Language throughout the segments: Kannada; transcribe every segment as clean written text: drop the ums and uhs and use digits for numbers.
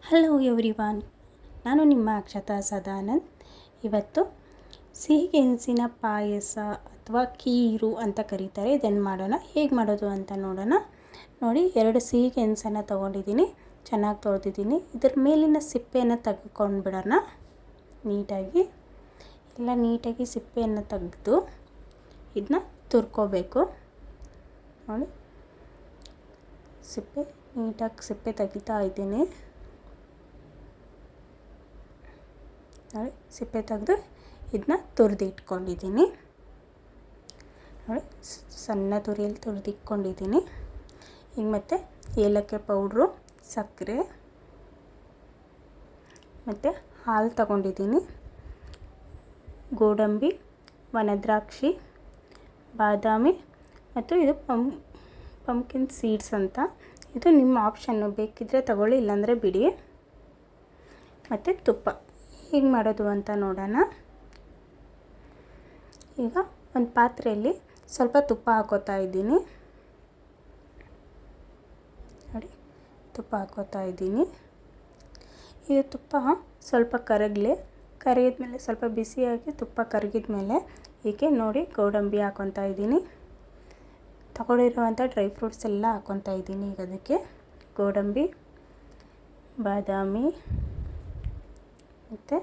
ಹಲೋ ಎವ್ರಿವಾನ್, ನಾನು ನಿಮ್ಮ ಅಕ್ಷತಾ ಸದಾನಂದ್. ಇವತ್ತು ಸಿಹಿ ಗೆಣಸಿನ ಪಾಯಸ ಅಥವಾ ಕೀರು ಅಂತ ಕರೀತಾರೆ. ಇದನ್ನು ಮಾಡೋಣ. ಹೇಗೆ ಮಾಡೋದು ಅಂತ ನೋಡೋಣ. ನೋಡಿ, 2 ಸಿಹಿ ಗೆಣಸನ್ನು ತೊಗೊಂಡಿದ್ದೀನಿ. ಚೆನ್ನಾಗಿ ತೊಳೆದಿದ್ದೀನಿ. ಇದರ ಮೇಲಿನ ಸಿಪ್ಪೆಯನ್ನು ತೆಗೆದುಕೊಂಡು ಬಿಡೋಣ. ನೀಟಾಗಿ ಸಿಪ್ಪೆಯನ್ನು ತೆಗೆದು ಇದನ್ನ ತುರ್ಕೋಬೇಕು. ನೋಡಿ, ಸಿಪ್ಪೆ ತೆಗಿತಾ ಇದ್ದೀನಿ. ನೋಡಿ, ಸಿಪ್ಪೆ ತೆಗೆದು ಇದನ್ನ ತುರಿದು ಇಟ್ಕೊಂಡಿದ್ದೀನಿ. ನೋಡಿ, ಸಣ್ಣ ತುರಿಯಲ್ಲಿ ತುರಿದಿಟ್ಕೊಂಡಿದ್ದೀನಿ. ಈಗ ಮತ್ತು ಏಲಕ್ಕಿ ಪೌಡ್ರು, ಸಕ್ಕರೆ ಮತ್ತು ಹಾಲು ತಗೊಂಡಿದ್ದೀನಿ. ಗೋಡಂಬಿ, ವನದ್ರಾಕ್ಷಿ, ಬಾದಾಮಿ ಮತ್ತು ಇದು ಪಂಪ್ಕಿನ್ ಸೀಡ್ಸ್ ಅಂತ. ಇದು ನಿಮ್ಮ ಆಪ್ಷನ್ನು, ಬೇಕಿದ್ದರೆ ತಗೊಳ್ಳಿ, ಇಲ್ಲಾಂದರೆ ಬಿಡಿ. ಮತ್ತು ತುಪ್ಪ. ಹೇಗೆ ಮಾಡೋದು ಅಂತ ನೋಡೋಣ. ಈಗ ಒಂದು ಪಾತ್ರೆಯಲ್ಲಿ ಸ್ವಲ್ಪ ತುಪ್ಪ ಹಾಕೋತಾ ಇದ್ದೀನಿ. ನೋಡಿ, ತುಪ್ಪ ಹಾಕೋತಾ ಇದ್ದೀನಿ. ಈ ತುಪ್ಪ ಸ್ವಲ್ಪ ಕರಗಿದ್ಮೇಲೆ ಸ್ವಲ್ಪ ಬಿಸಿಯಾಗಿ ತುಪ್ಪ ಕರಗಿದ ಮೇಲೆ ಹೀಗೆ ನೋಡಿ ಗೋಡಂಬಿ ಹಾಕೊತಾ ಇದ್ದೀನಿ. ತಗೊಂಡಿರುವಂಥ ಡ್ರೈ ಫ್ರೂಟ್ಸ್ ಎಲ್ಲ ಹಾಕೊತಾ ಇದ್ದೀನಿ. ಈಗ ಅದಕ್ಕೆ ಗೋಡಂಬಿ, ಬಾದಾಮಿ ಮತ್ತು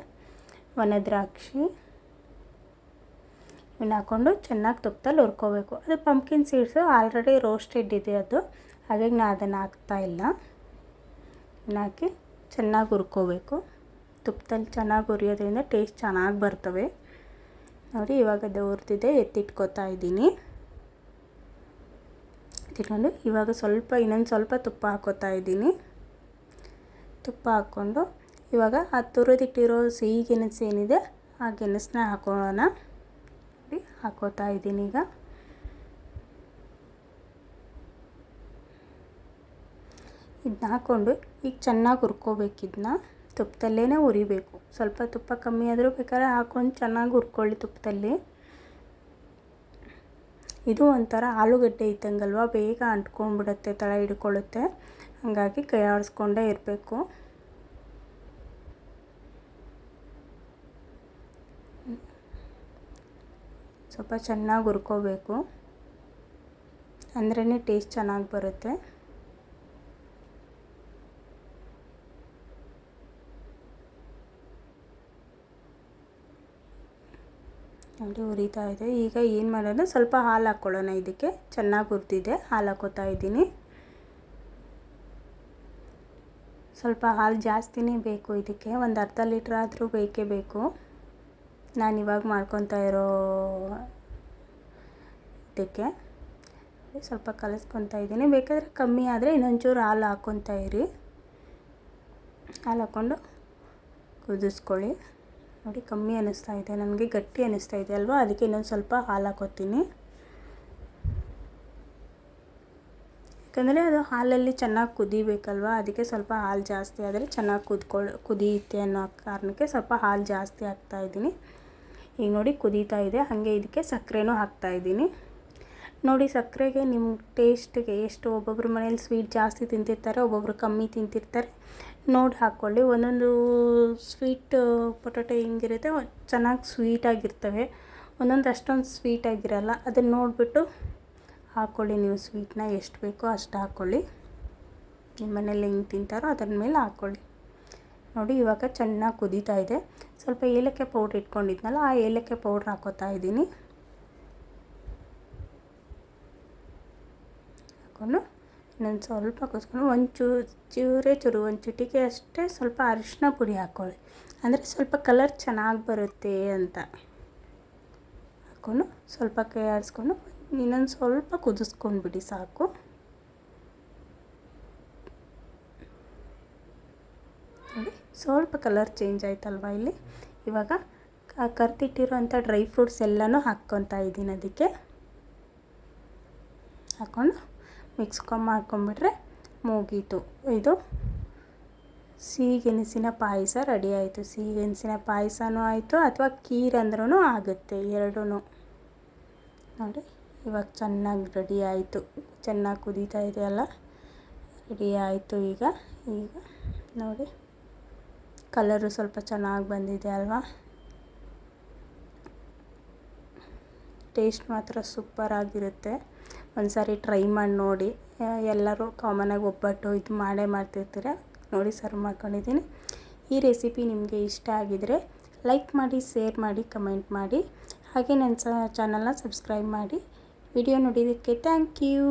ವನದ್ರಾಕ್ಷಿ ಇವನ್ನ ಹಾಕ್ಕೊಂಡು ಚೆನ್ನಾಗಿ ತುಪ್ಪದಲ್ಲಿ ಹುರ್ಕೋಬೇಕು. ಅದು ಪಂಪ್ಕಿನ್ ಸೀಡ್ಸು ಆಲ್ರೆಡಿ ರೋಸ್ಟೆಡ್ ಇದೆ, ಅದು ಹಾಗಾಗಿ ನಾನು ಅದನ್ನು ಹಾಕ್ತಾಯಿಲ್ಲ. ಇವನ್ನ ಹಾಕಿ ಚೆನ್ನಾಗಿ ಹುರ್ಕೋಬೇಕು. ತುಪ್ಪದಲ್ಲಿ ಚೆನ್ನಾಗಿ ಹುರಿಯೋದ್ರಿಂದ ಟೇಸ್ಟ್ ಚೆನ್ನಾಗಿ ಬರ್ತವೆ. ನೋಡಿ, ಇವಾಗ ಅದು ಹುರಿದಿದೆ, ಎತ್ತಿಟ್ಕೋತಾ ಇದ್ದೀನಿ. ಇಟ್ಕೊಂಡು ಇವಾಗ ಇನ್ನೊಂದು ಸ್ವಲ್ಪ ತುಪ್ಪ ಹಾಕೋತಾ ಇದ್ದೀನಿ. ತುಪ್ಪ ಹಾಕ್ಕೊಂಡು ಇವಾಗ ಆ ತುರಿದಿಟ್ಟಿರೋ ಸಿಹಿ ಗೆಣಸು ಏನಿದೆ ಆ ಗೆಣಸನ್ನ ಹಾಕೋಣ. ನೋಡಿ, ಹಾಕೋತಾ ಇದ್ದೀನಿ. ಈಗ ಇದನ್ನ ಹಾಕ್ಕೊಂಡು ಈಗ ಚೆನ್ನಾಗಿ ಹುರ್ಕೋಬೇಕು. ಇದನ್ನ ತುಪ್ಪದಲ್ಲೇ ಹುರಿಬೇಕು. ಸ್ವಲ್ಪ ತುಪ್ಪ ಕಮ್ಮಿ ಆದರೂ ಬೇಕಾದ್ರೆ ಹಾಕ್ಕೊಂಡು ಚೆನ್ನಾಗಿ ಹುರ್ಕೊಳ್ಳಿ ತುಪ್ಪದಲ್ಲಿ. ಇದು ಒಂಥರ ಆಲೂಗಡ್ಡೆ ಇದ್ದಂಗಲ್ವ, ಬೇಗ ಅಂಟ್ಕೊಂಡ್ಬಿಡುತ್ತೆ, ತಳ ಹಿಡ್ಕೊಳ್ಳುತ್ತೆ. ಹಾಗಾಗಿ ಕೈ ಆಡಿಸ್ಕೊಂಡೇ ಇರಬೇಕು. ಸ್ವಲ್ಪ ಚೆನ್ನಾಗಿ ಹುರ್ಕೋಬೇಕು, ಅಂದ್ರೇ ಟೇಸ್ಟ್ ಚೆನ್ನಾಗಿ ಬರುತ್ತೆ. ನೋಡಿ, ಹುರಿತಾ ಇದೆ. ಈಗ ಏನು ಮಾಡೋದು, ಸ್ವಲ್ಪ ಹಾಲು ಹಾಕ್ಕೊಳ್ಳೋಣ. ಇದಕ್ಕೆ ಚೆನ್ನಾಗಿ ಹುರಿದಿದೆ, ಹಾಲು ಹಾಕೋತಾ ಇದ್ದೀನಿ. ಸ್ವಲ್ಪ ಹಾಲು ಜಾಸ್ತಿನೇ ಬೇಕು ಇದಕ್ಕೆ, ಒಂದು ಅರ್ಧ ಲೀಟ್ರ್ ಆದರೂ ಬೇಕೇ ಬೇಕು. ನಾನಿವಾಗ ಮಾಡ್ಕೊತಾ ಇರೋ ಇದಕ್ಕೆ ಸ್ವಲ್ಪ ಕಲಿಸ್ಕೊತಾ ಇದ್ದೀನಿ. ಬೇಕಾದರೆ ಕಮ್ಮಿ ಆದರೆ ಇನ್ನೊಂಚೂರು ಹಾಲು ಹಾಕ್ಕೊತಾ ಇರಿ. ಹಾಲು ಹಾಕ್ಕೊಂಡು ಕುದಿಸ್ಕೊಳ್ಳಿ. ನೋಡಿ, ಕಮ್ಮಿ ಅನ್ನಿಸ್ತಾ ಇದೆ ನನಗೆ, ಗಟ್ಟಿ ಅನ್ನಿಸ್ತಾ ಇದೆ ಅಲ್ವಾ, ಅದಕ್ಕೆ ಇನ್ನೊಂದು ಸ್ವಲ್ಪ ಹಾಲು ಹಾಕ್ಕೋತೀನಿ. ಯಾಕಂದರೆ ಅದು ಹಾಲಲ್ಲಿ ಚೆನ್ನಾಗಿ ಕುದಿಬೇಕಲ್ವ, ಅದಕ್ಕೆ ಸ್ವಲ್ಪ ಹಾಲು ಜಾಸ್ತಿ ಆದರೆ ಚೆನ್ನಾಗಿ ಕುದಿಯುತ್ತೆ ಅನ್ನೋ ಕಾರಣಕ್ಕೆ ಸ್ವಲ್ಪ ಹಾಲು ಜಾಸ್ತಿ ಹಾಕ್ತಾಯಿದ್ದೀನಿ. ಈಗ ನೋಡಿ, ಕುದೀತಾ ಇದೆ. ಹಾಗೆ ಇದಕ್ಕೆ ಸಕ್ಕರೆನೂ ಹಾಕ್ತಾಯಿದ್ದೀನಿ. ನೋಡಿ, ಸಕ್ಕರೆಗೆ ನಿಮ್ಮ ಟೇಸ್ಟಿಗೆ ಎಷ್ಟು, ಒಬ್ಬೊಬ್ರು ಮನೇಲಿ ಸ್ವೀಟ್ ಜಾಸ್ತಿ ತಿಂತಿರ್ತಾರೆ, ಒಬ್ಬೊಬ್ರು ಕಮ್ಮಿ ತಿಂತಿರ್ತಾರೆ. ನೋಡಿ ಹಾಕ್ಕೊಳ್ಳಿ. ಒಂದೊಂದು ಸ್ವೀಟ್ ಪೊಟೊಟೊ ಹಿಂಗಿರುತ್ತೆ, ಚೆನ್ನಾಗಿ ಸ್ವೀಟಾಗಿರ್ತವೆ, ಒಂದೊಂದು ಅಷ್ಟೊಂದು ಸ್ವೀಟಾಗಿರಲ್ಲ. ಅದನ್ನು ನೋಡಿಬಿಟ್ಟು ಹಾಕ್ಕೊಳ್ಳಿ. ನೀವು ಸ್ವೀಟ್ನ ಎಷ್ಟು ಬೇಕೋ ಅಷ್ಟು ಹಾಕ್ಕೊಳ್ಳಿ. ನಿಮ್ಮ ಮನೇಲಿ ಹೆಂಗೆ ತಿಂತಾರೋ ಅದರ ಮೇಲೆ ಹಾಕ್ಕೊಳ್ಳಿ. ನೋಡಿ, ಇವಾಗ ಚೆನ್ನಾಗಿ ಕುದೀತಾ ಇದೆ. ಸ್ವಲ್ಪ ಏಲಕ್ಕಿ ಪೌಡ್ರ್ ಇಟ್ಕೊಂಡಿದ್ನಲ್ಲ, ಆ ಏಲಕ್ಕಿ ಪೌಡ್ರ್ ಹಾಕೋತಾ ಇದ್ದೀನಿ. ಹಾಕ್ಕೊಂಡು ಇನ್ನೊಂದು ಸ್ವಲ್ಪ ಕುದಿಸ್ಕೊಂಡು ಒಂದು ಚಿಟಿಕೆ ಅಷ್ಟೇ ಸ್ವಲ್ಪ ಅರಿಶಿನ ಪುಡಿ ಹಾಕ್ಕೊಳ್ಳಿ, ಅಂದರೆ ಸ್ವಲ್ಪ ಕಲರ್ ಚೆನ್ನಾಗಿ ಬರುತ್ತೆ ಅಂತ. ಹಾಕ್ಕೊಂಡು ಸ್ವಲ್ಪ ಕೈ ಆಡಿಸ್ಕೊಂಡು ಇನ್ನೊಂದು ಸ್ವಲ್ಪ ಕುದಿಸ್ಕೊಂಡ್ಬಿಡಿ, ಸಾಕು. ನೋಡಿ, ಸ್ವಲ್ಪ ಕಲರ್ ಚೇಂಜ್ ಆಯ್ತಲ್ವ ಇಲ್ಲಿ. ಇವಾಗ ಕರ್ದಿಟ್ಟಿರೋಂಥ ಡ್ರೈ ಫ್ರೂಟ್ಸ್ ಎಲ್ಲನೂ ಹಾಕ್ಕೊತಾ ಇದ್ದೀನಿ. ಅದಕ್ಕೆ ಹಾಕ್ಕೊಂಡು ಮಾಡ್ಕೊಂಬಿಟ್ರೆ ಮುಗೀತು. ಇದು ಸಿಹಿ ಗೆಣಸಿನ ಪಾಯಸ ರೆಡಿ ಆಯಿತು. ಸಿಹಿ ಗೆಣಸಿನ ಪಾಯಸನೂ ಆಯಿತು, ಅಥವಾ ಕೀರ್ ಅಂದ್ರೂ ಆಗುತ್ತೆ, ಎರಡೂ. ನೋಡಿ, ಇವಾಗ ಚೆನ್ನಾಗಿ ರೆಡಿ ಆಯಿತು. ಚೆನ್ನಾಗಿ ಕುದೀತಾ ಇದೆಯಲ್ಲ, ರೆಡಿ ಆಯಿತು. ಈಗ ನೋಡಿ, ಕಲರು ಸ್ವಲ್ಪ ಚೆನ್ನಾಗಿ ಬಂದಿದೆ ಅಲ್ವಾ. ಟೇಸ್ಟ್ ಮಾತ್ರ ಸೂಪರಾಗಿರುತ್ತೆ. ಒಂದು ಸಾರಿ ಟ್ರೈ ಮಾಡಿ ನೋಡಿ. ಎಲ್ಲರೂ ಕಾಮನಾಗಿ ಒಬ್ಬಟ್ಟು ಇದು ಮಾಡೇ ಮಾಡ್ತಿರ್ತೀರ. ನೋಡಿ ಸರ್ವ್ ಮಾಡ್ಕೊಂಡಿದ್ದೀನಿ. ಈ ರೆಸಿಪಿ ನಿಮಗೆ ಇಷ್ಟ ಆಗಿದರೆ ಲೈಕ್ ಮಾಡಿ, ಶೇರ್ ಮಾಡಿ, ಕಮೆಂಟ್ ಮಾಡಿ. ಹಾಗೆ ನನ್ನ ಚಾನಲ್ನ ಸಬ್ಸ್ಕ್ರೈಬ್ ಮಾಡಿ. ವಿಡಿಯೋ ನೋಡಿದ್ದಕ್ಕೆ ಥ್ಯಾಂಕ್ ಯು.